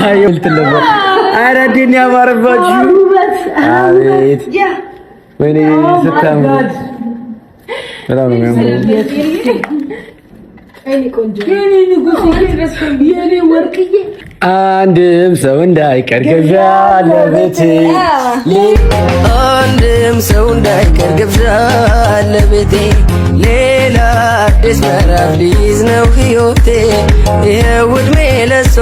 አየው እንትለበ አራዲን ያማረባችሁ አቤት ወይኔ ስታምሩ በጣም ነው የሚያምረው። አንድም ሰው እንዳይቀር ግብዣ ለቤቴ አንድም ሰው እንዳይቀር ግብዣ ለቤቴ ሌላ አዲስ ምዕራፍ ሊይዝ ነው ሕይወቴ ይኸው ዕድሜ ለሷ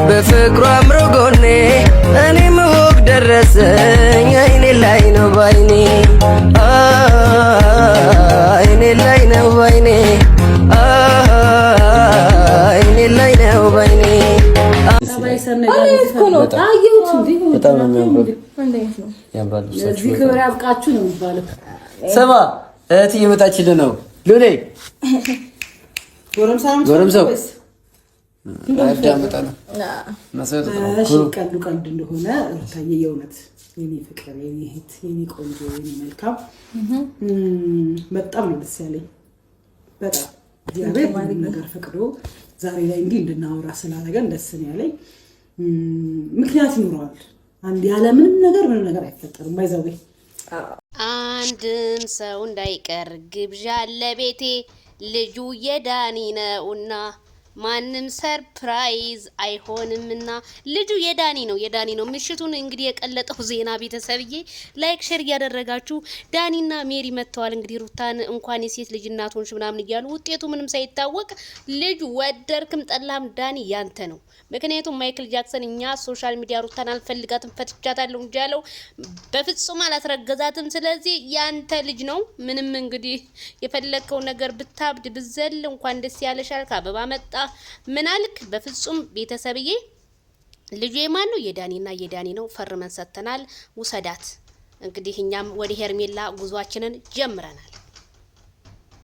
በፍቅሯ አምሮ ጎኔ እኔም ወግ ደረሰኝ አይኔ ላይ ነው ባይኔ አይኔ ላይ ነው ባይኔ አይኔ ላይ ነው ባይኔ በጣም ነው የሚያምረው። እዚህ ክብር ያብቃችሁ ነው የሚባለው። ስማ እህት እየመጣችልህ ነው። ሉሌ ጎረምሳው አዳምጣ ነው ቀልድ እንደሆነ ታየ። የእውነት የኔ ፍቅር፣ የኔ እህት፣ የኔ ቆንጆ፣ የኔ መልካም በጣም ነው ደስ ያለኝ። በጣም እግዚአብሔር ማለት ነገር ፈቅዶ ዛሬ ላይ እንዲህ እንድናወራ ስላደረገን ደስ ነው ያለኝ። ምክንያት ይኖረዋል። አንድ ያለ ምንም ነገር አይፈጠርም። ባይዘው አንድም ሰው እንዳይቀር ግብዣ ለቤቴ ልጁ የዳኒ ነውና ማንም ሰርፕራይዝ አይሆንምና ልጁ የዳኒ ነው። ምሽቱን እንግዲህ የቀለጠው ዜና ቤተሰብዬ ላይክ ሼር እያደረጋችሁ ዳኒና ሜሪ መጥተዋል። እንግዲህ ሩታን እንኳን የሴት ልጅ እናት ሆንሽ ምናምን እያሉ ውጤቱ ምንም ሳይታወቅ ልጅ ወደርክም ጠላም ዳኒ ያንተ ነው። ምክንያቱም ማይክል ጃክሰን እኛ ሶሻል ሚዲያ ሩታን አልፈልጋትም ፈትቻታለሁ እንጂ ያለው በፍጹም አላስረገዛትም። ስለዚህ ያንተ ልጅ ነው። ምንም እንግዲህ የፈለከው ነገር ብታብድ ብዘል እንኳን ደስ ያለሻል። ከአበባ መጣ ምን አልክ? በፍጹም ቤተሰብዬ ልጁ የማን ነው? የዳኒ ነው። ፈርመን ሰጥተናል። ውሰዳት። እንግዲህ እኛም ወደ ሄርሜላ ጉዟችንን ጀምረናል።